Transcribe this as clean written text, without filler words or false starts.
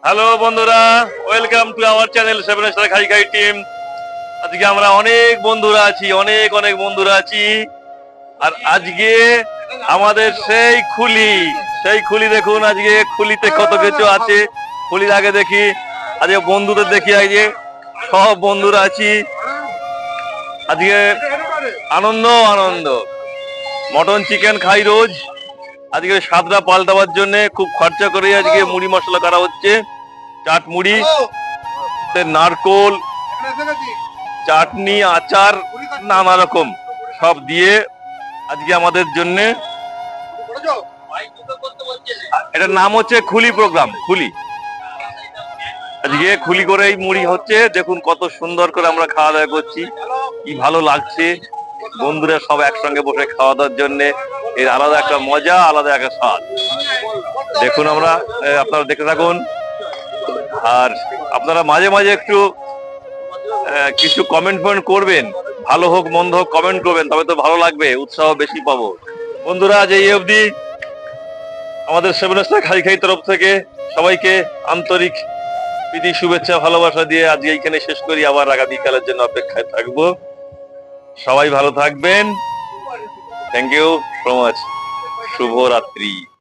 Hello বন্ধুরা, welcome to our channel seven star খাই খাই টিম। আজকে আমরা অনেক বন্ধুরা আছি, অনেক বন্ধুরা আছি। আর আজকে আমাদের সেই খুলি দেখুন, আজকে খুলিতে কত কিছু আছে। খুলির আগে দেখি, আজকে বন্ধুদের দেখি, আজকে সব বন্ধুরা আছি। আজকে আনন্দ আনন্দ। মটন চিকেন খাই রোজ, আজকে স্বাদটা পাল্টাবার জন্য খুব খরচা করে আজকে মুড়ি মশলা করা হচ্ছে। চাট মুড়ি, নারকোল, চাটনি, আচার, নানা রকম সব দিয়ে আজকে আমাদের জন্য। এটার নাম হচ্ছে খুলি প্রোগ্রাম। খুলি আজকে খুলি করে এই মুড়ি হচ্ছে। দেখুন কত সুন্দর করে আমরা খাওয়া দাওয়া করছি, কি ভালো লাগছে। বন্ধুরা সব একসঙ্গে বসে খাওয়া দাওয়ার জন্য এর আলাদা একটা মজা, আলাদা একটা স্বাদ। দেখুন আমরা, আপনারা দেখতে থাকুন। আর আপনারা মাঝে মাঝে একটু কিছু কমেন্ট করবেন, ভালো হোক মন্দ হোক কমেন্ট করবেন, তবে তো ভালো লাগবে, উৎসাহ বেশি পাবো। বন্ধুরা আজ এই অবধি আমাদের সেভেন স্টার খাই খাই তরফ থেকে সবাইকে আন্তরিক প্রীতি শুভেচ্ছা ভালোবাসা দিয়ে আজকে এইখানে শেষ করি। আবার আগামীকালের জন্য অপেক্ষায় থাকবো। সবাই ভালো থাকবেন। Thank you so much. শুভরাত্রি।